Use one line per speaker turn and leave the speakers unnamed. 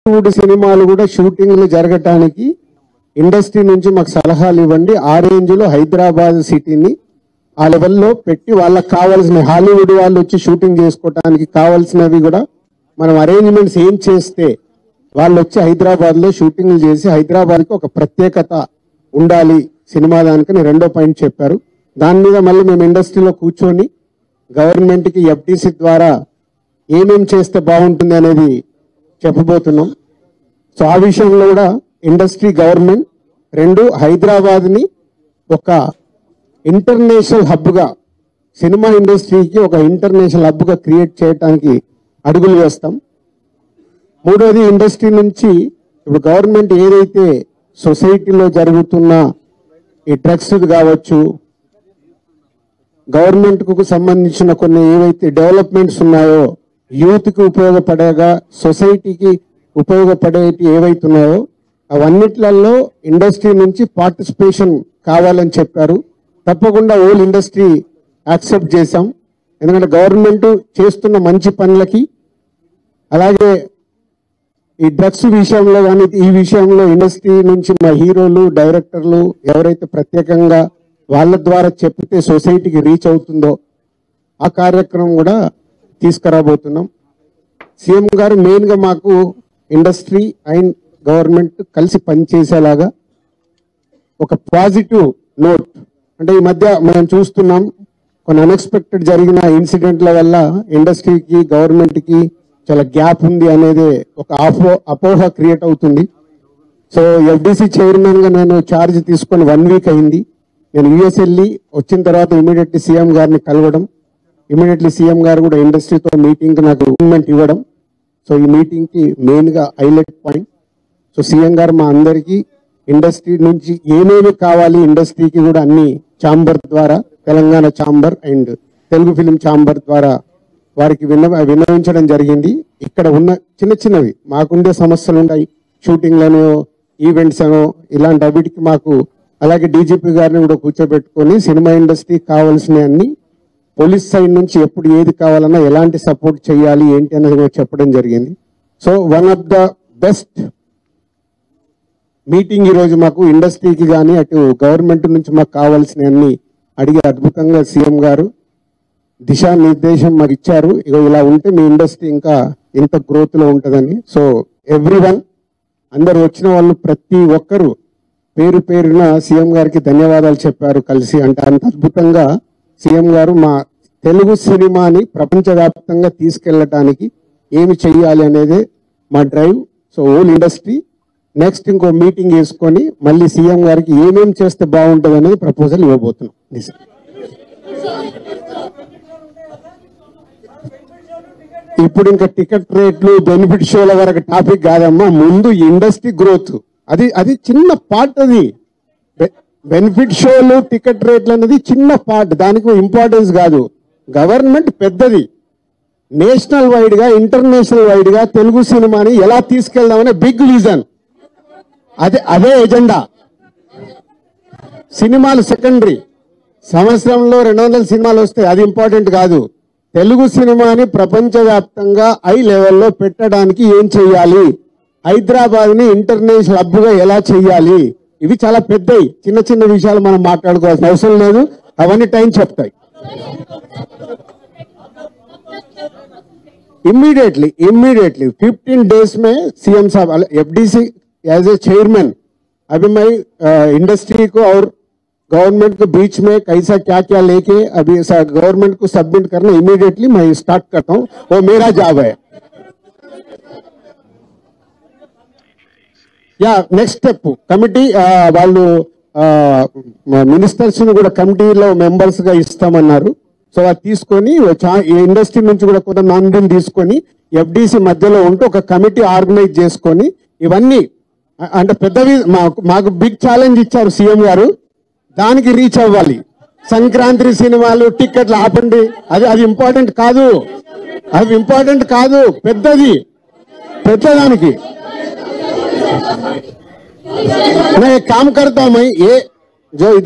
బాలీవుడ్ సినిమాలు కూడా షూటింగ్లు జరగటానికి ఇండస్ట్రీ నుంచి మాకు సలహాలు ఇవ్వండి. ఆ రేంజ్లో హైదరాబాద్ సిటీని ఆ లెవెల్లో పెట్టి వాళ్ళకి కావాల్సిన హాలీవుడ్ వాళ్ళు వచ్చి షూటింగ్ చేసుకోవటానికి కావాల్సినవి కూడా మనం అరేంజ్మెంట్స్ ఏం చేస్తే వాళ్ళు వచ్చి హైదరాబాద్లో షూటింగ్లు చేసి హైదరాబాద్కి ఒక ప్రత్యేకత ఉండాలి సినిమా దానికని రెండో పాయింట్ చెప్పారు. దాని మీద మళ్ళీ మేము ఇండస్ట్రీలో కూర్చొని గవర్నమెంట్కి ఎఫ్టీసీ ద్వారా ఏమేం చేస్తే బాగుంటుంది అనేది చెప్పబోతున్నాం. సో ఆ విషయంలో కూడా ఇండస్ట్రీ గవర్నమెంట్ రెండు హైదరాబాద్ని ఒక ఇంటర్నేషనల్ హబ్గా సినిమా ఇండస్ట్రీకి ఒక ఇంటర్నేషనల్ హబ్గా క్రియేట్ చేయడానికి అడుగులు వేస్తాం. మూడోది ఇండస్ట్రీ నుంచి ఇప్పుడు గవర్నమెంట్ ఏదైతే సొసైటీలో జరుగుతున్న ఈ డ్రగ్స్ కావచ్చు, గవర్నమెంట్కు సంబంధించిన కొన్ని ఏవైతే డెవలప్మెంట్స్ ఉన్నాయో యూత్కి ఉపయోగపడేగా సొసైటీకి ఉపయోగపడేటి ఏవైతున్నాయో అవన్నిట్లలో ఇండస్ట్రీ నుంచి పార్టిసిపేషన్ కావాలని చెప్పారు. తప్పకుండా ఓల్ ఇండస్ట్రీ యాక్సెప్ట్ చేశాం. ఎందుకంటే గవర్నమెంట్ చేస్తున్న మంచి పనులకి అలాగే ఈ డ్రగ్స్ విషయంలో కానీ ఈ విషయంలో ఇండస్ట్రీ నుంచి మా హీరోలు డైరెక్టర్లు ఎవరైతే ప్రత్యేకంగా వాళ్ళ ద్వారా చెప్తే సొసైటీకి రీచ్ అవుతుందో ఆ కార్యక్రమం కూడా తీసుకురాబోతున్నాం. సీఎం గారు మెయిన్గా మాకు ఇండస్ట్రీ అండ్ గవర్నమెంట్ కలిసి పనిచేసేలాగా ఒక పాజిటివ్ నోట్, అంటే ఈ మధ్య మనం చూస్తున్నాం కొన్ని అన్ఎక్స్పెక్టెడ్ జరిగిన ఇన్సిడెంట్ల వల్ల ఇండస్ట్రీకి గవర్నమెంట్కి చాలా గ్యాప్ ఉంది అనేది ఒక అపోహ క్రియేట్ అవుతుంది. సో ఎఫ్డీసీ చైర్మన్గా నేను ఛార్జ్ తీసుకొని 1 వీక్ అయింది. నేను యూఎస్ వెళ్ళి వచ్చిన తర్వాత ఇమీడియట్లీ సీఎం గారిని కలవడం, ఇమీడియట్లీ సీఎం గారు కూడా ఇండస్ట్రీతో మీటింగ్కి నాకు అపాయింట్మెంట్ ఇవ్వడం. సో ఈ మీటింగ్కి మెయిన్గా హైలైట్ పాయింట్. సో సీఎం గారు మా అందరికీ ఇండస్ట్రీ నుంచి ఏమేమి కావాలి ఇండస్ట్రీకి కూడా అన్ని ఛాంబర్ ద్వారా, Telangana chamber and Telugu film chamber ద్వారా వారికి విన్నవించడం జరిగింది. ఇక్కడ ఉన్న చిన్న చిన్నవి మాకుండే సమస్యలు ఉంటాయి, షూటింగ్లను ఈవెంట్స్ అనో ఇలాంటి అవిటికి మాకు, అలాగే డీజీపీ గారిని కూడా కూర్చోబెట్టుకొని సినిమా ఇండస్ట్రీకి కావాల్సిన అన్ని పోలీస్ సైడ్ నుంచి ఎప్పుడు ఏది కావాలన్నా ఎలాంటి సపోర్ట్ చేయాలి ఏంటి అనేది కూడా చెప్పడం జరిగింది. So one of the best meeting ఈరోజు మాకు ఇండస్ట్రీకి కానీ అటు గవర్నమెంట్ నుంచి మాకు కావాల్సిన అన్ని అడిగి అద్భుతంగా సీఎం గారు దిశానిర్దేశం మాకు ఇచ్చారు. ఇలా ఉంటే మీ ఇండస్ట్రీ ఇంకా ఇంత గ్రోత్లో ఉంటుందని. సో ఎవ్రీవన్ అందరు వచ్చిన వాళ్ళు ప్రతి ఒక్కరు పేరు పేరున సీఎం గారికి ధన్యవాదాలు చెప్పారు కలిసి. అంటే అంత అద్భుతంగా సీఎం గారు మా తెలుగు సినిమాని ప్రపంచవ్యాప్తంగా తీసుకెళ్ళటానికి ఏమి చెయ్యాలి అనేది మా drive. So all industry next ఇంకో మీటింగ్ వేసుకొని మళ్ళీ సీఎం గారికి ఏమేమి చేస్తే బాగుంటుంది అనేది ప్రపోజల్ ఇవ్వబోతున్నాం. ఇప్పుడు ఇంకా టికెట్ రేట్లు బెనిఫిట్ షోల వరకు టాపిక్ కాదమ్మా, ముందు ఇండస్ట్రీ గ్రోత్ అది చిన్న పార్ట్. అది బెనిఫిట్ షోలు టికెట్ రేట్లు అనేది చిన్న పార్ట్, దానికి ఇంపార్టెన్స్ కాదు. గవర్నమెంట్ పెద్దది, నేషనల్ వైడ్ గా ఇంటర్నేషనల్ వైడ్ గా తెలుగు సినిమాని ఎలా తీసుకెళ్దామనే బిగ్ విజన్, అదే ఎజెండా. సినిమాలు సెకండరీ, సంవత్సరంలో 200 సినిమాలు వస్తాయి, అది ఇంపార్టెంట్ కాదు. తెలుగు సినిమాని ప్రపంచవ్యాప్తంగా హై లెవెల్లో పెట్టడానికి ఏం చెయ్యాలి, హైదరాబాద్ ని ఇంటర్నేషనల్ హబ్గా ఎలా చెయ్యాలి, ఇవి చాలా పెద్దవి. చిన్న చిన్న విషయాలు మనం మాట్లాడుకోవాల్సిన అవసరం లేదు, అవన్నీ టైం చెప్తాయి. इमीडिएटली 15 डेज में सीएम साहब एफडीसी एज ए चेयरमैन अभी मैं इंडस्ट्री को और गवर्नमेंट के बीच में कैसा क्या क्या लेके अभी गवर्नमेंट को सबमिट करना इमीडिएटली मैं स्टार्ट करता हूँ, वो मेरा जॉब है. या नेक्स्ट स्टेप कमिटी వాళ్ళు మినిస్టర్స్ ని కూడా కమిటీలో మెంబర్స్ గా ఇస్తామన్నారు. సో అది తీసుకొని ఇండస్ట్రీ నుంచి కూడా కొంతమందిని తీసుకొని ఎఫ్డీసీ మధ్యలో ఉంటూ ఒక కమిటీ ఆర్గనైజ్ చేసుకొని ఇవన్నీ అంటే పెద్దవి మాకు బిగ్ ఛాలెంజ్ ఇచ్చారు సీఎం గారు, దానికి రీచ్ అవ్వాలి. సంక్రాంతి సినిమాలు టికెట్లు ఆపండి, అది ఇంపార్టెంట్ కాదు, అది ఇంపార్టెంట్ కాదు, పెద్దదానికి मैं काम करता हूं. मैं ये जो